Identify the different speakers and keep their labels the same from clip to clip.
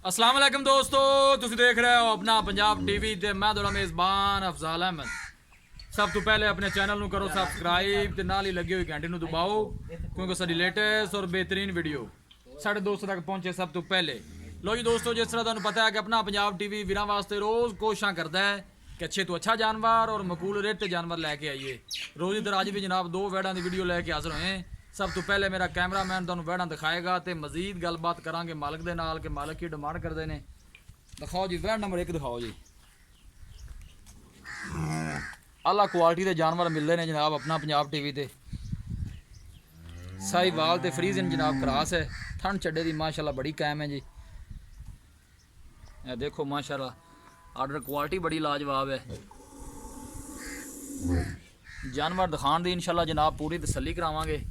Speaker 1: अस्सलाम वालेकुम दोस्तों, तुम देख रहे हो अपना पंजाब टीवी ते मैं थोड़ा मेज़बान अफजाल अहमद। सब तो पहले अपने चैनल ਨੂੰ करो सब्सक्राइब ते नाल ही लगी हुई घंटी ਨੂੰ दबाओ क्योंकि सारी लेटेस्ट और बेहतरीन वीडियो साढ़े दोस्तों तक पहुंचे सब तो पहले। लो जी दोस्तों, जिस तरह तुहानू पता है कि अपना पंजाब टीवी वीरां वास्ते रोज़ कोशिशां करता है कि अच्छे तो अच्छा जानवर और मकूल रेट जानवर लैके आइए। रोज़ इधर अज भी जनाब दो वैड़ां की वीडियो लैके हाजिर होए। सब तो पहले मेरा कैमरामैन तुहानू वैड़ां दिखाएगा तो मजीद गलबात करांगे मालिक दे नाल कि मालिक की डिमांड करते हैं। दिखाओ जी वैड़ नंबर 1 दिखाओ जी। आला क्वालिटी के जानवर मिलते हैं जनाब अपना पंजाब टीवी ते। साहिवाल ते फ्रीजन जनाब क्रास है, ठंड चड्डे की माशाल्लाह बड़ी कायम है जी। ये देखो माशाल्लाह आर्डर क्वालिटी बड़ी लाजवाब है। जानवर दिखाने की इंशाल्लाह जनाब पूरी तसल्ली करावांगे।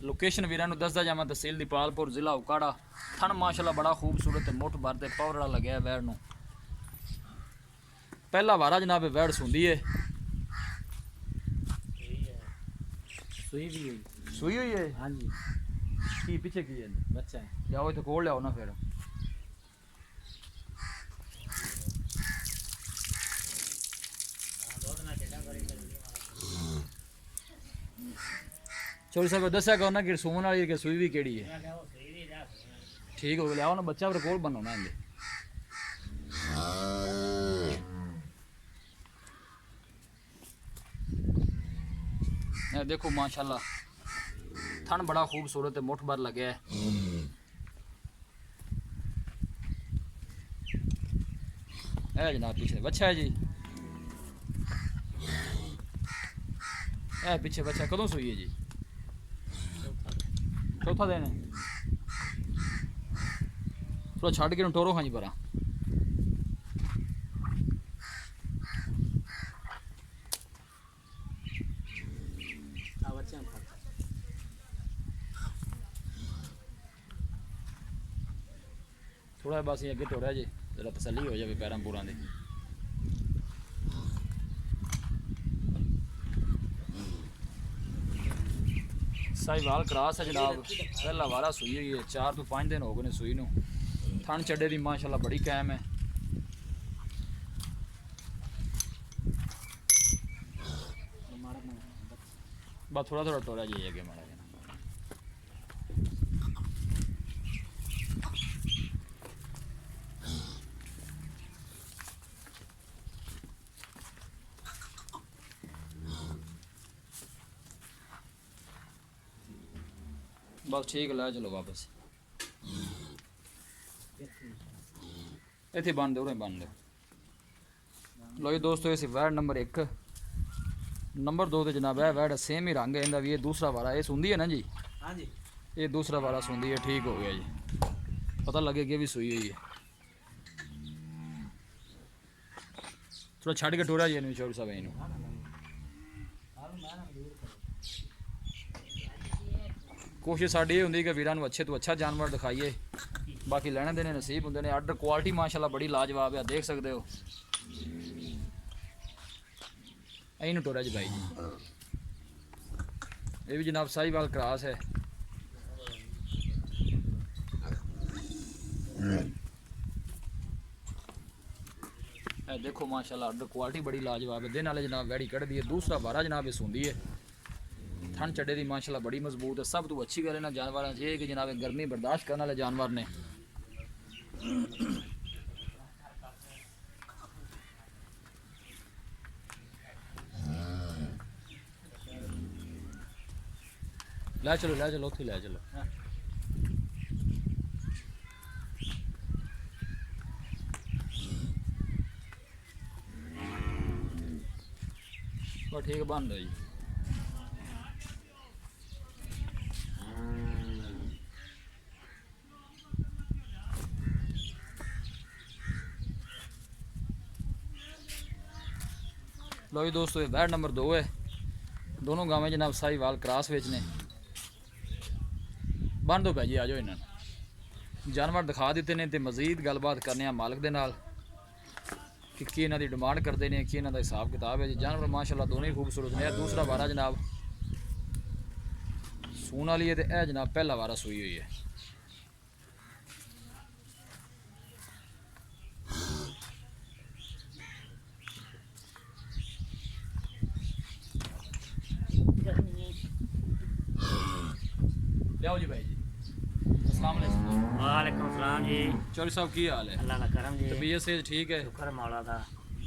Speaker 1: लोकेशन वीरां नूं दसदा जावां तहसील दीपालपुर जिला उकाड़ा। थन माशाल्लाह बड़ा खूबसूरत मुठ भर ते पावर वाला लग्या वैड़ नूं। पहला वारा जनाब वैड़ सुंदी है, सुई हुई है।
Speaker 2: हाँ जी,
Speaker 1: की पीछे की है
Speaker 2: बच्चा है।
Speaker 1: जाओ इत्थे कोल लियाओ ना फिर। चोरी साहब दस्या करो ना कि सून वाली कि सुई भी केड़ी है। ठीक हो गया, लियाओ ना बच्चा फिर कोल बनो ना इंदे। ये देखो माशाल्लाह थन बड़ा खूबसूरत है, मुठ भर लगे है। जनाब पीछे बच्चा है जी। पीछे बच्चा कदों सुई है जी? चौथा दिन है। थोड़ा छड़ के टोरो हाँ जी परा। थोड़ा बस ये अगे टोरा जी, जरा तसल्ली हो जाए पैरों पूरा दी। साहिवाल क्रास है जनाब, पहला वारा सुई हुई है। 4 तो 5 दिन हो गए सुई नूं। थन चड्डे की माशाल्लाह बड़ी कायम है। बस थोड़ा थोड़ा टोरा जी अगे माड़ा जना। बस ठीक लै चलो वापस इतने बन दो बन दो। लो जी दोस्तों, ये वैड़ नंबर 1। नंबर 2 तो जनाब है वैड़ सेम ही रंग है इनका भी। ये दूसरा वारा ये सुंदी है ना जी?
Speaker 2: हाँ जी,
Speaker 1: ये दूसरा वारा सुंदी है। ठीक हो गया जी, पता लगे कि भी सुई हुई है। थोड़ा छड़ के टोरा जी चौर साहब इन। कोशिश साड़ी ये होंगी कि वीरां नूं अच्छे तो अच्छा जानवर दिखाइए, बाकी लेने देने नसीब होंगे ने। आर्डर क्वालिटी माशाल्लाह बड़ी लाजवाब है, देख सकते हो। इन टोरा जी भाई जी, ये भी जनाब साहिवाल क्रास है। देखो माशाल्लाह आर्डर क्वालिटी बड़ी लाजवाब है। दिन वाले जनाब वैड़ी कढ़ दी है। दूसरा वारा जनाब ये सुंदी है। ठंड चड्डे की माशाल्लाह बड़ी मजबूत है। सब तो अच्छी गल है ना जानवर ये कि जनाब गर्मी बर्दाश्त करने वाले जानवर ने। लै चलो उत्थे लै चलो। बस ठीक बन दो जी। लो जी दोस्तों, ये वैड़ नंबर 2 है। दोनों गावें जनाब साहिवाल क्रास बेचने। बन दो भाई जी, आ जाओ इन्होंने जानवर दिखा दिते ने ते मजीद गलबात करने मालिक दे नाल। कि की इन्हों की डिमांड करते हैं, की इन्हों का हिसाब किताब है जी। जानवर माशाल्लाह दोनों ही खूबसूरत ने। दूसरा वारा जनाब सून वाली है, तो यह जनाब पहला वारा सूई हुई है। लियाओ जी भाई जी, अस्सलाम वालेकुम।
Speaker 2: वालेकुम सलाम जी।
Speaker 1: चौधरी साहब की हाल है?
Speaker 2: अल्लाह का करम जी।
Speaker 1: तबीयत से ठीक है?
Speaker 2: शुक्र मौला दा।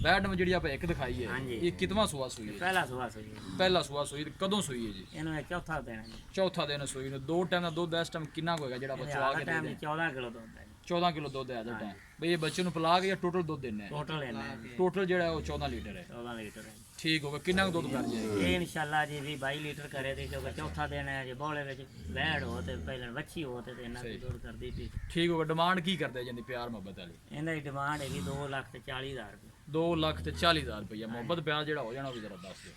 Speaker 1: बैड में जी आप एक दिखाई है,
Speaker 2: हाँ जी।
Speaker 1: ये कितवा सुआ सूई है?
Speaker 2: पहला सुबह सुई
Speaker 1: पहला सुआ सूई, कदों सूई है जी?
Speaker 2: ਇਹਨੂੰ ਇਹ ਚੌਥਾ ਦੇਣਾ ਜੀ।
Speaker 1: चौथा दिन सूई ने। 2 टाइम का दुध इस टाइम कितना होएगा जेड़ा बच्चा आ के दे
Speaker 2: ਟਾਈਮ
Speaker 1: दे?
Speaker 2: 14 ਕਿਲੋ ਦੁੱਧ ਹੈ
Speaker 1: 14 किलो दुध है टाइम भाई। ये बच्चे ਨੂੰ पिला के या टोटल दुध देना है?
Speaker 2: ਟੋਟਲ ਇਹਨਾਂ ਹੈ
Speaker 1: टोटल जेड़ा है वो 14 लीटर है।
Speaker 2: 14 ਲੀਟਰ ਹੈ।
Speaker 1: ठीक होगा, कितना कुछ दुध कर जाएगा?
Speaker 2: ਇਹ ਇਨਸ਼ਾਅੱਲਾ ਜੀ 22 ਲੀਟਰ ਕਰੇ ਤੇ ਕਿਉਂਕਿ ਚੌਥਾ ਦੇਣਾ ਹੈ ਜੇ ਬੋਲੇ ਵਿੱਚ ਵੈੜ ਹੋ ਤੇ ਪਹਿਲਾਂ ਵੱਛੀ ਹੋ ਤੇ ਇਹਨਾਂ ਦੀ ਦੁੱਧ ਕਰਦੀ ਪਈ।
Speaker 1: ठीक होगा। डिमांड की करते हैं जी प्यार मोहब्बत वाली?
Speaker 2: ਇਹਨਾਂ ਦੀ ਡਿਮਾਂਡ ਹੈਗੀ 2,40,000 ਰੁਪਏ।
Speaker 1: 2,40,000 रुपया मोहब्बत प्यार जेड़ा हो जाना वो भी जरा दस दो।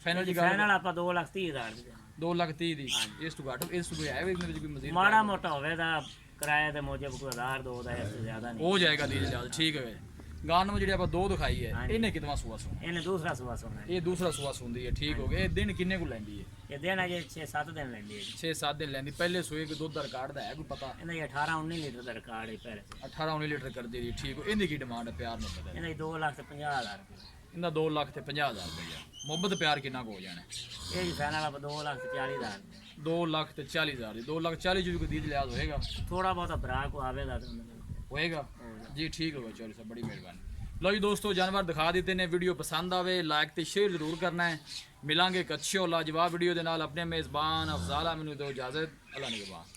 Speaker 1: फाइनल जी
Speaker 2: ਫਾਈਨਲ ਆਪਾਂ 2,30,000 ਦੇ ਦੇਣਾ।
Speaker 1: 2,30,000 दी। इस तो घट इस तो है भी कोई मजीद
Speaker 2: ਮਾੜਾ ਮੋਟਾ ਹੋਵੇ ਤਾਂ ਕਿਰਾਏ ਦੇ ਮੁਜਬ ਕੋਈ 1,000 2 ਦਾ ਇਸ ਤੋਂ ਜ਼ਿਆਦਾ ਨਹੀਂ
Speaker 1: हो जाएगा दी जल्द। ठीक है। गान में जेडी आप दो दिखाई है,
Speaker 2: हाँ जी।
Speaker 1: इन्हें कितना सुआ सुना?
Speaker 2: ਇਹਨੇ ਦੂਸਰਾ ਸੁਬਹ ਸੋਣਾ
Speaker 1: ये दूसरा सुआ सुनदी है। ठीक हो गया। ये दिन किन्ने को लैंदी है?
Speaker 2: ਇਹ ਦੇਣਾ ਜੇ 6-7 ਦਿਨ ਲੈਂਦੀ ਹੈ ਜੀ।
Speaker 1: 6-7 दिन लैंदी। पहले सोए के दुध दा रिकॉर्ड दा है कोई पता?
Speaker 2: ਇਹਦਾ 18-19 ਲੀਟਰ ਦਾ ਰਿਕਾਰਡ ਹੈ ਪਹਿਲੇ ਤੋਂ।
Speaker 1: 18-19 लीटर कर दी। ठीक हो। इनकी की डिमांड है प्यार मोहब्बत है?
Speaker 2: ਇਹਦਾ 2,50,000 ਰੁਪਏ।
Speaker 1: इनका 2,50,000 रुपया। मोहब्बत प्यार कितना को हो जाना?
Speaker 2: ਇਹ ਜੀ ਫਾਈਨਲ ਆਪਾਂ 2,40,000
Speaker 1: 2,40,000 2,40,000 जो भी दी लिहाज होएगा
Speaker 2: ਥੋੜਾ ਬਹੁਤਾ ਭਰਾ ਕੋ ਆਵੇਗਾ ਤਾਂ
Speaker 1: होएगा जी। ठीक होगा। चलो सब बड़ी मेहरबानी। लो जी दोस्तों, जानवर दिखा देते ने। वीडियो पसंद आवे लाइक तो शेयर जरूर करना है। मिलांगे एक अच्छी और लाजवाब वीडियो के नाल। अपने मेज़बान अफजाल मैनू दो इजाज़त। अल्लाह निगहबान।